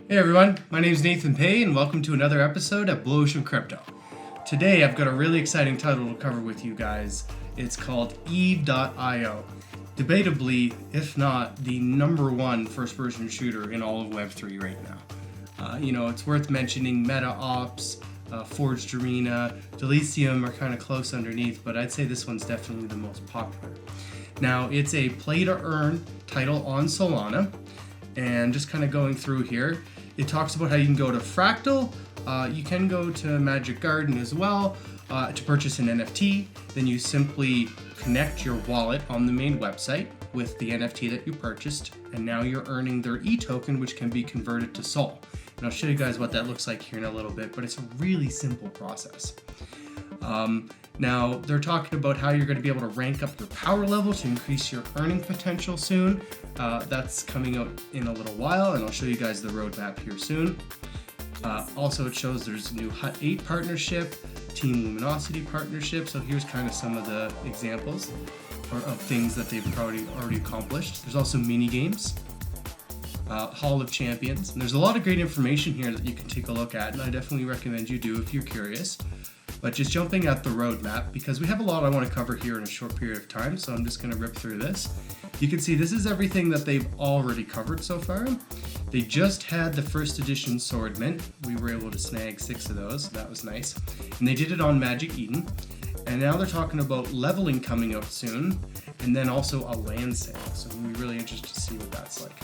Hey everyone, my name is Nathan Pay and welcome to another episode of Blu Ocean Crypto. Today I've got a really exciting title to cover with you guys. It's called Eve.io. Debatably, if not the number one first-person shooter in all of Web3 right now. It's worth mentioning Meta Ops, Forged Arena, Delicium are kind of close underneath, but I'd say this one's definitely the most popular. Now, it's a play-to-earn title on Solana, and just kind of going through here, it talks about how you can go to Fractal, you can go to Magic Garden as well to purchase an NFT. Then you simply connect your wallet on the main website with the NFT that you purchased, and now you're earning their E-token, which can be converted to Sol. And I'll show you guys what that looks like here in a little bit, but it's a really simple process. Now, they're talking about how you're going to be able to rank up your power level to increase your earning potential soon. That's coming out in a little while, and I'll show you guys the roadmap here soon. Also, it shows there's a new Hut 8 partnership, Team Luminosity partnership. So here's kind of some of the examples of things that they've already accomplished. There's also mini games, Hall of Champions, and there's a lot of great information here that you can take a look at, and I definitely recommend you do if you're curious. But just jumping at the roadmap, because we have a lot I want to cover here in a short period of time, so I'm just going to rip through this. You can see this is everything that they've already covered so far. They just had the first edition Sword Mint. We were able to snag 6 of those, so that was nice. And they did it on Magic Eden. And now they're talking about leveling coming out soon, and then also a land sale. So I'm really interested to see what that's like.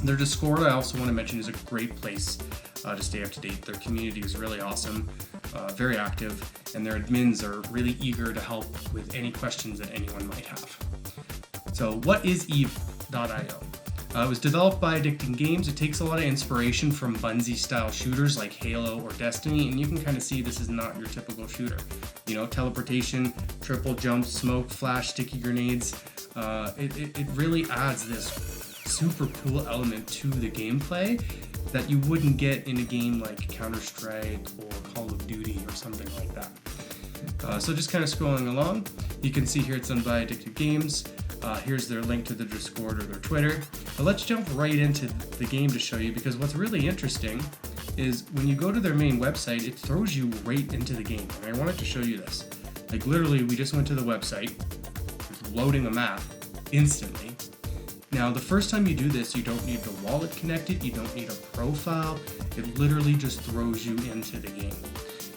Their Discord, I also want to mention, is a great place to stay up to date. Their community is really awesome, very active, and their admins are really eager to help with any questions that anyone might have. So what is Eve.io? It was developed by NFT Games. It takes a lot of inspiration from Bungie-style shooters like Halo or Destiny, and you can kind of see this is not your typical shooter. You know, teleportation, triple jump, smoke, flash, sticky grenades. It really adds this super cool element to the gameplay that you wouldn't get in a game like Counter-Strike or Call of Duty or something like that. So just kind of scrolling along, you can see here it's done by NFT Games. Here's their link to the Discord or their Twitter. But let's jump right into the game to show you, because what's really interesting is when you go to their main website, it throws you right into the game. And I wanted to show you this. Like literally, we just went to the website, it's loading a map instantly. Now, the first time you do this, you don't need the wallet connected, you don't need a profile. It literally just throws you into the game.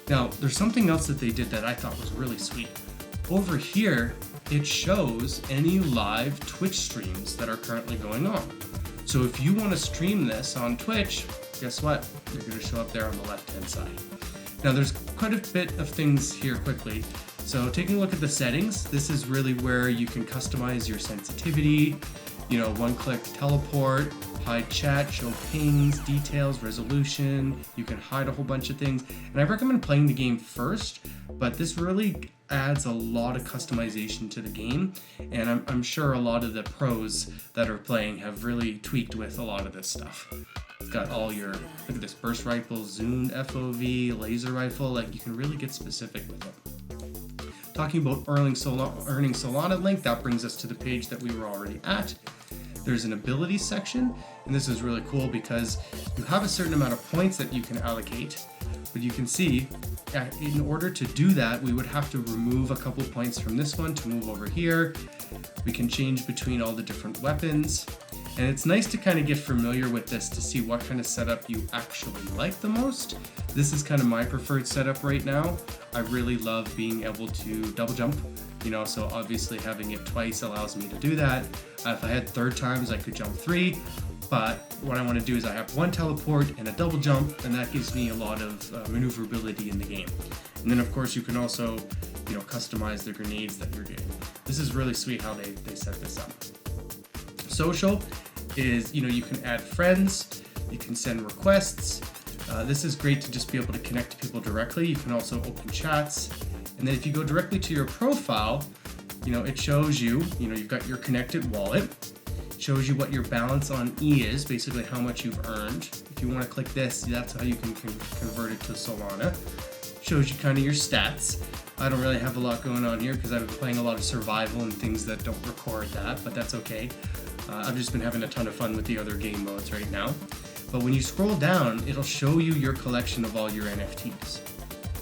Now, there's something else that they did that I thought was really sweet. Over here, it shows any live Twitch streams that are currently going on. So if you want to stream this on Twitch, guess what? You're going to show up there on the left-hand side. Now, there's quite a bit of things here quickly. So taking a look at the settings, this is really where you can customize your sensitivity, one-click teleport, hide chat, show pings, details, resolution. You can hide a whole bunch of things. And I recommend playing the game first, but this really adds a lot of customization to the game. And I'm sure a lot of the pros that are playing have really tweaked with a lot of this stuff. It's got all your, look at this, burst rifle, zoomed FOV, laser rifle, like you can really get specific with it. Talking about earning Solana link, that brings us to the page that we were already at. There's an abilities section, and this is really cool because you have a certain amount of points that you can allocate, but you can see in order to do that, we would have to remove a couple points from this one to move over here. We can change between all the different weapons, and it's nice to kind of get familiar with this to see what kind of setup you actually like the most. This is kind of my preferred setup right now. I really love being able to double jump, so obviously having it twice allows me to do that. If I had third times, I could jump 3, but what I want to do is I have 1 teleport and a double jump, and that gives me a lot of maneuverability in the game. And then of course you can also, customize the grenades that you're getting. This is really sweet how they set this up. Social is, you can add friends, you can send requests. This is great to just be able to connect to people directly. You can also open chats. And then if you go directly to your profile, it shows you, you've got your connected wallet. It shows you what your balance on E is, basically how much you've earned. If you want to click this, that's how you can convert it to Solana. It shows you kind of your stats. I don't really have a lot going on here because I've been playing a lot of survival and things that don't record that, but that's okay. I've just been having a ton of fun with the other game modes right now. But when you scroll down, it'll show you your collection of all your NFTs.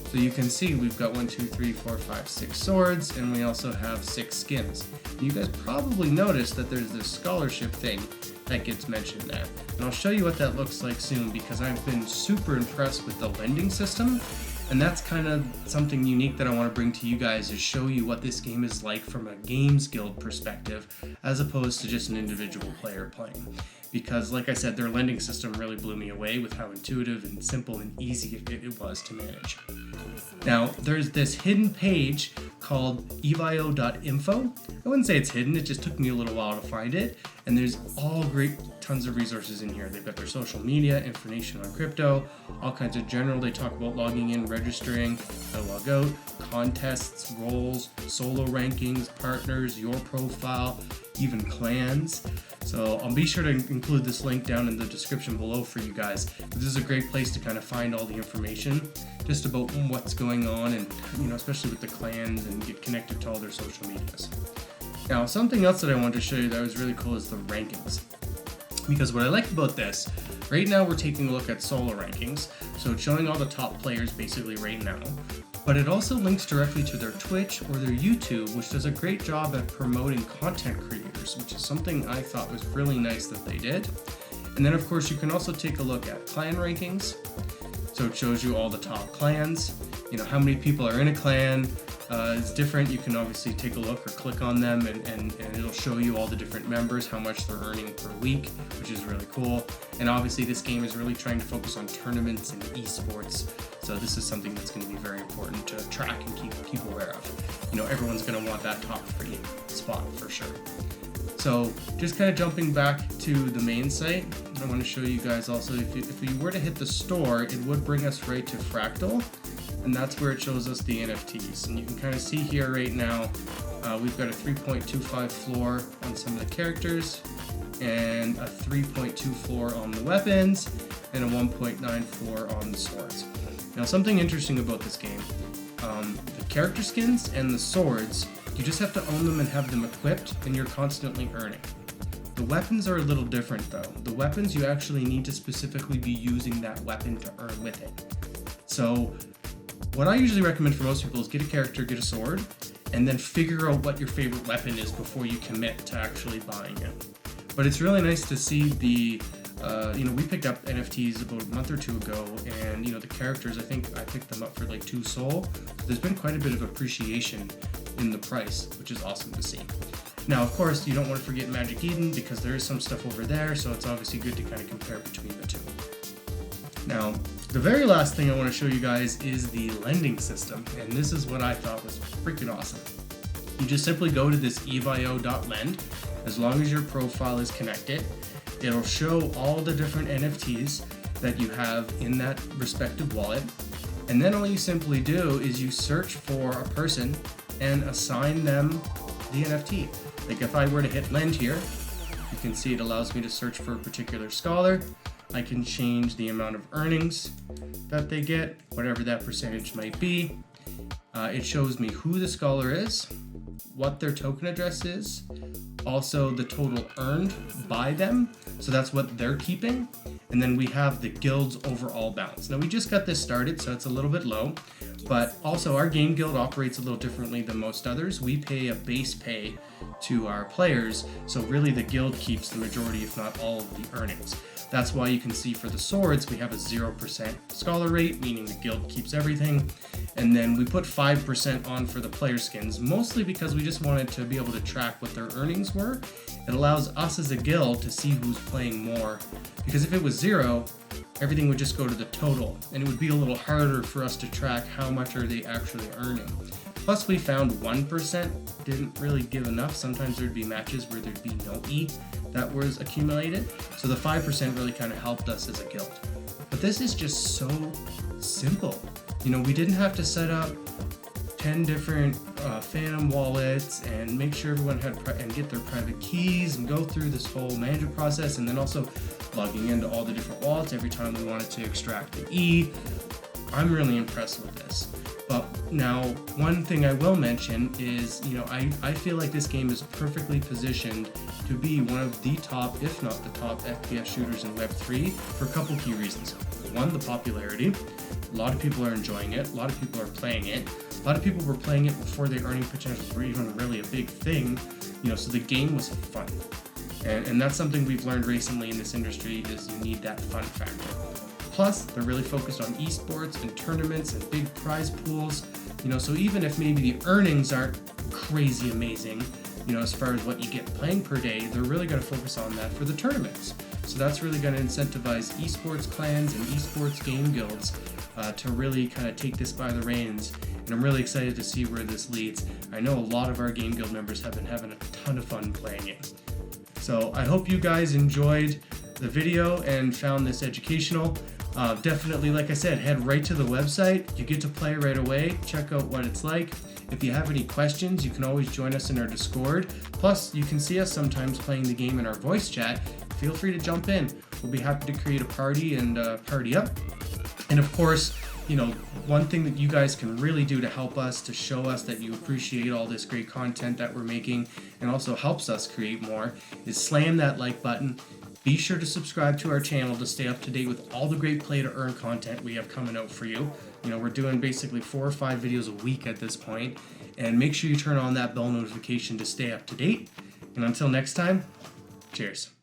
So you can see we've got 1, 2, 3, 4, 5, 6 swords, and we also have 6 skins. You guys probably noticed that there's this scholarship thing that gets mentioned there. And I'll show you what that looks like soon, because I've been super impressed with the lending system. And that's kind of something unique that I want to bring to you guys, is show you what this game is like from a games guild perspective, as opposed to just an individual player playing. Because like I said, their lending system really blew me away with how intuitive and simple and easy it was to manage. Now, there's this hidden page called evio.info. I wouldn't say it's hidden, it just took me a little while to find it. And there's all great tons of resources in here. They've got their social media, information on crypto, all kinds of general. They talk about logging in, registering, how to log out, contests, roles, solo rankings, partners, your profile, even clans. So I'll be sure to include this link down in the description below for you guys. This is a great place to kind of find all the information just about what's going on, and especially with the clans, and get connected to all their social medias. Now, something else that I wanted to show you that was really cool is the rankings. Because what I like about this, right now we're taking a look at solo rankings, so it's showing all the top players basically right now. But it also links directly to their Twitch or their YouTube, which does a great job at promoting content creators, which is something I thought was really nice that they did. And then of course you can also take a look at clan rankings. So it shows you all the top clans, how many people are in a clan. It's different. You can obviously take a look or click on them, and it'll show you all the different members, how much they're earning per week, which is really cool. And obviously this game is really trying to focus on tournaments and esports. So this is something that's going to be very important to track and keep aware of. Everyone's going to want that top free spot for sure. So just kind of jumping back to the main site, I want to show you guys also, if you were to hit the store, it would bring us right to Fractal. And that's where it shows us the NFTs. And you can kind of see here right now, we've got a 3.25 floor on some of the characters, and a 3.2 floor on the weapons, and a 1.9 floor on the swords. Now, something interesting about this game, the character skins and the swords, you just have to own them and have them equipped, and you're constantly earning. The weapons are a little different though. The weapons, you actually need to specifically be using that weapon to earn with it. So what I usually recommend for most people is get a character, get a sword, and then figure out what your favorite weapon is before you commit to actually buying it. But it's really nice to see the, we picked up NFTs about a month or two ago, and the characters, I think I picked them up for like 2 Sol. So there's been quite a bit of appreciation in the price, which is awesome to see. Now, of course, you don't want to forget Magic Eden, because there is some stuff over there, so it's obviously good to kind of compare between the two. Now, the very last thing I want to show you guys is the lending system, and this is what I thought was freaking awesome. You just simply go to this evio.lend. As long as your profile is connected, it'll show all the different NFTs that you have in that respective wallet, and then all you simply do is you search for a person and assign them the NFT. Like if I were to hit lend here, you can see it allows me to search for a particular scholar. I can change the amount of earnings that they get, whatever that percentage might be. It shows me who the scholar is, what their token address is, also the total earned by them, so that's what they're keeping, and then we have the guild's overall balance. Now we just got this started, so it's a little bit low, but also our game guild operates a little differently than most others. We pay a base pay to our players, so really the guild keeps the majority, if not all, of the earnings. That's why you can see for the swords we have a 0% scholar rate, meaning the guild keeps everything. And then we put 5% on for the player skins, mostly because we just wanted to be able to track what their earnings were. It allows us as a guild to see who's playing more, because if it was 0, everything would just go to the total, and it would be a little harder for us to track how much are they actually earning. Plus we found 1% didn't really give enough. Sometimes there'd be matches where there'd be no E that was accumulated, so the 5% really kind of helped us as a guild. But this is just so simple. We didn't have to set up 10 different Phantom wallets and make sure everyone had and get their private keys and go through this whole management process, and then also logging into all the different wallets every time we wanted to extract the E. I'm really impressed with this. But now, one thing I will mention is, I feel like this game is perfectly positioned to be one of the top, if not the top, FPS shooters in Web3 for a couple key reasons. One, the popularity. A lot of people are enjoying it. A lot of people are playing it. A lot of people were playing it before the earning potentials were even really a big thing, so the game was fun. And that's something we've learned recently in this industry is you need that fun factor. Plus, they're really focused on esports and tournaments and big prize pools, so even if maybe the earnings aren't crazy amazing, as far as what you get playing per day, they're really going to focus on that for the tournaments. So that's really going to incentivize esports clans and esports game guilds to really kind of take this by the reins. And I'm really excited to see where this leads. I know a lot of our game guild members have been having a ton of fun playing it. So I hope you guys enjoyed the video and found this educational. Definitely, like I said, head right to the website. You get to play right away. Check out what it's like. If you have any questions, you can always join us in our Discord. Plus, you can see us sometimes playing the game in our voice chat. Feel free to jump in. We'll be happy to create a party and party up. And of course, one thing that you guys can really do to help us, to show us that you appreciate all this great content that we're making and also helps us create more, is slam that like button. Be sure to subscribe to our channel to stay up to date with all the great play to earn content we have coming out for you. We're doing basically 4 or 5 videos a week at this point. And make sure you turn on that bell notification to stay up to date. And until next time, cheers.